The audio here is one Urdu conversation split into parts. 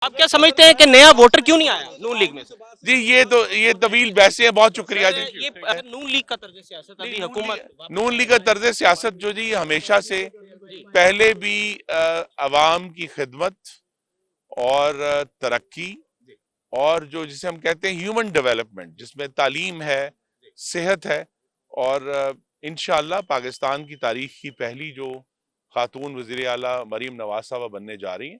آپ کیا سمجھتے ہیں کہ نیا ووٹر کیوں نہیں آیا نون لیگ میں سے؟ جی یہ طویل بحثیں ہیں، بہت شکریہ جی۔ یہ نون لیگ کا طرز سیاست ابھی حکومت نون لیگ کا طرز سیاست جو جی ہمیشہ سے پہلے بھی عوام کی خدمت اور ترقی اور جو جسے ہم کہتے ہیں ہیومن ڈیولپمنٹ، جس میں تعلیم ہے، صحت ہے، اور انشاءاللہ پاکستان کی تاریخ کی پہلی جو خاتون وزیر اعلیٰ مریم نواز صاحبہ بننے جا رہی ہیں،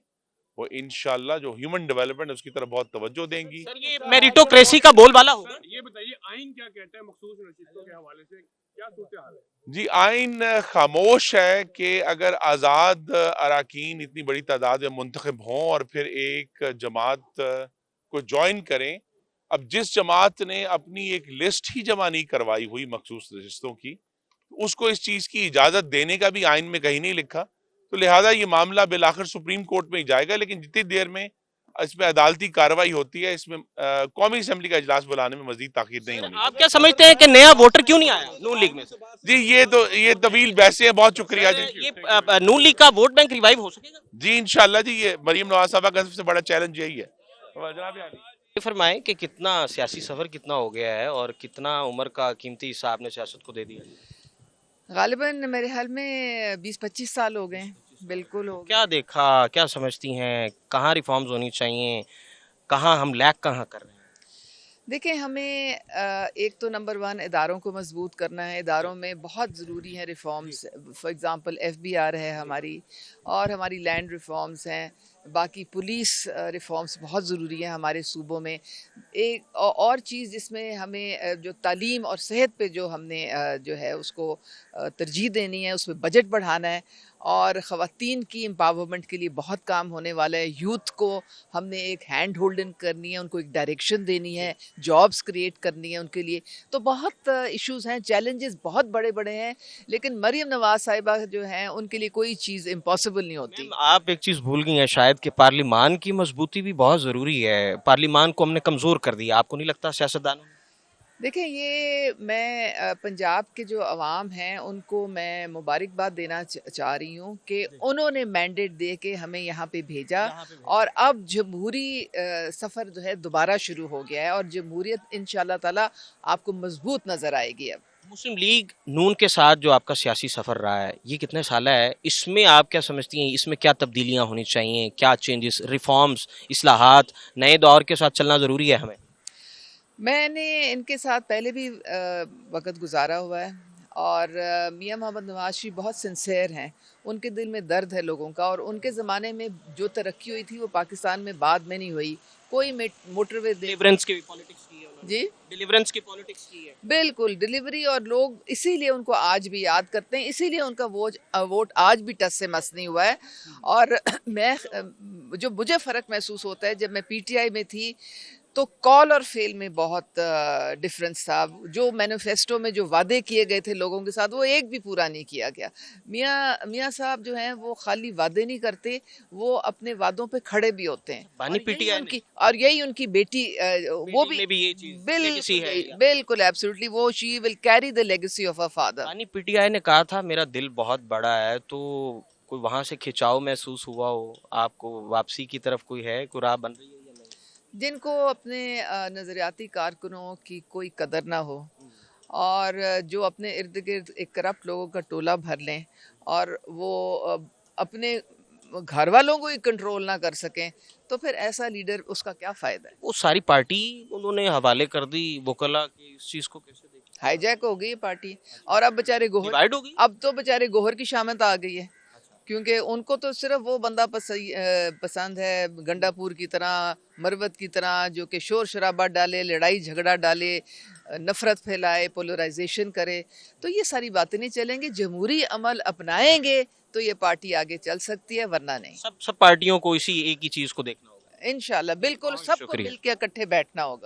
وہ انشاءاللہ جو ہیومن ڈیولپمنٹ اس کی طرف بہت توجہ دیں گی۔ سر یہ میریٹوکریسی کا بول بالا ہوگا؟ یہ بتائیے آئین کیا کہتا ہے مخصوص نشستوں کے حوالے سے، کیا صورتحال ہے؟ جی آئین خاموش ہے کہ اگر آزاد اراکین اتنی بڑی تعداد میں منتخب ہوں اور پھر ایک جماعت کو جوائن کریں، اب جس جماعت نے اپنی ایک لسٹ ہی جمع نہیں کروائی ہوئی مخصوص نشستوں کی، اس کو اس چیز کی اجازت دینے کا بھی آئین میں کہیں نہیں لکھا، تو لہٰذا یہ معاملہ بالآخر سپریم کورٹ میں ہی جائے گا، لیکن جتنی دیر میں اس میں عدالتی کارروائی ہوتی ہے، اس میں قومی اسمبلی کا اجلاس بلانے میں مزید تاخیر نہیں ہونی۔ آپ کیا سمجھتے ہیں کہ نیا ووٹر کیوں نہیں آیا نون لیگ میں سے؟ جی یہ طویل بحثیں ہیں، بہت شکریہ جی۔ یہ نون لیگ کا ووٹ بینک ریوائیو ہو سکے گا؟ جی انشاءاللہ جی، یہ مریم نواز صاحبہ کا سب سے بڑا چیلنج یہی ہے۔ جناب عالی، یہ فرمائیں کہ کتنا سیاسی سفر کتنا ہو گیا ہے اور کتنا عمر کا قیمتی حصہ آپ نے سیاست کو دے دیا؟ غالباً میرے حال میں 20-25 سال ہو گئے ہیں، بالکل ہو گئے۔ کیا دیکھا، کیا سمجھتی ہیں، کہاں ریفارمز ہونی چاہیے، کہاں ہم لیک کہاں کر رہے ہیں؟ دیکھیں ہمیں ایک تو نمبر 1 اداروں کو مضبوط کرنا ہے، اداروں میں بہت ضروری ہیں ریفارمز، فار ایگزامپل FBR ہے ہماری، اور ہماری لینڈ ریفارمز ہیں، باقی پولیس ریفارمز بہت ضروری ہیں ہمارے صوبوں میں۔ ایک اور چیز جس میں ہمیں جو تعلیم اور صحت پہ جو ہم نے جو ہے اس کو ترجیح دینی ہے، اس میں بجٹ بڑھانا ہے، اور خواتین کی امپاورمنٹ کے لیے بہت کام ہونے والا ہے۔ یوتھ کو ہم نے ایک ہینڈ ہولڈنگ کرنی ہے، ان کو ایک ڈائریکشن دینی ہے، جابز کریٹ کرنی ہے ان کے لیے، تو بہت ایشوز ہیں، چیلنجز بہت بڑے بڑے ہیں، لیکن مریم نواز صاحبہ جو ہیں ان کے لیے کوئی چیز امپاسبل نہیں ہوتی۔ آپ ایک چیز بھول گئی ہیں شاید کہ پارلیمان کی مضبوطی بھی بہت ضروری ہے، پارلیمان کو ہم نے کمزور کر دیا، آپ کو نہیں لگتا سیاستدانوں نے؟ دیکھیں یہ میں پنجاب کے جو عوام ہیں ان کو میں مبارکباد دینا چاہ رہی ہوں کہ انہوں نے مینڈیٹ دے کے ہمیں یہاں پہ بھیجا، اور اب جمہوری سفر جو ہے دوبارہ شروع ہو گیا ہے، اور جمہوریت انشاءاللہ تعالی آپ کو مضبوط نظر آئے گی۔ اب مسلم لیگ نون کے ساتھ جو آپ کا سیاسی سفر رہا ہے یہ کتنے سالہ ہے، اس میں آپ کیا سمجھتی ہیں، اس میں کیا تبدیلیاں ہونی چاہیے، کیا چینجز، ریفارمز، اصلاحات، نئے دور کے ساتھ چلنا ضروری ہے ہمیں؟ میں نے ان کے ساتھ پہلے بھی وقت گزارا ہوا ہے، اور میاں محمد نواز شریف بہت سنسیئر ہیں، ان کے دل میں درد ہے لوگوں کا، اور ان کے زمانے میں جو ترقی ہوئی تھی وہ پاکستان میں بعد میں نہیں ہوئی، کوئی موٹر وے ڈیلیورنس کی پالیٹکس کی ہے انہوں نے۔ جی ڈیلیورنس کی پالیٹکس کی ہے۔ بالکل ڈیلیوری، اور لوگ اسی لیے ان کو آج بھی یاد کرتے ہیں، اسی لیے ان کا ووٹ آج بھی ٹس سے مس نہیں ہوا ہے۔ اور میں جو مجھے فرق محسوس ہوتا ہے، جب میں PTI میں تھی تو کال اور فیل میں بہت ڈفرنس تھا، جو مینیفیسٹو میں جو وعدے کیے گئے تھے لوگوں کے ساتھ وہ ایک بھی پورا نہیں کیا گیا۔ میاں صاحب جو ہیں وہ خالی وعدے نہیں کرتے، وہ اپنے وعدوں پہ کھڑے بھی ہوتے ہیں، بانی اور یہی ان کی بیٹی وہ بھی یہ چیز لیگیسی ہے۔ بالکل ایبسولوٹلی، وہ she will carry the legacy of her father. بانی PTI نے کہا تھا میرا دل بہت بڑا ہے، تو کوئی وہاں سے کھچاؤ محسوس ہوا ہو آپ کو، واپسی کی طرف کوئی ہے، کوئی راہ بن رہی ہے یا نہیں؟ جن کو اپنے نظریاتی کارکنوں کی کوئی قدر نہ ہو، اور جو اپنے ارد گرد ایک کرپٹ لوگوں کا ٹولہ بھر لیں، اور وہ اپنے گھر والوں کو ہی کنٹرول نہ کر سکیں، تو پھر ایسا لیڈر اس کا کیا فائدہ ہے؟ وہ ساری پارٹی انہوں نے حوالے کر دی وکلا کی، اس چیز کو کیسے دیکھیں؟ ہائی جیک ہو گئی پارٹی، اور اب بیچارے گوہر، ڈیوائیڈ ہو گئی؟ اب تو بیچارے گوہر کی شامت آ گئی ہے، کیونکہ ان کو تو صرف وہ بندہ پسند ہے گنڈا پور کی طرح، مروت کی طرح، جو کہ شور شرابہ ڈالے، لڑائی جھگڑا ڈالے، نفرت پھیلائے، پولرائزیشن کرے، تو یہ ساری باتیں نہیں چلیں گے۔ جمہوری عمل اپنائیں گے تو یہ پارٹی آگے چل سکتی ہے، ورنہ نہیں۔ سب پارٹیوں کو اسی ایک ہی چیز کو دیکھنا ہوگا۔ انشاءاللہ بالکل سب کو مل کے اکٹھے بیٹھنا ہوگا۔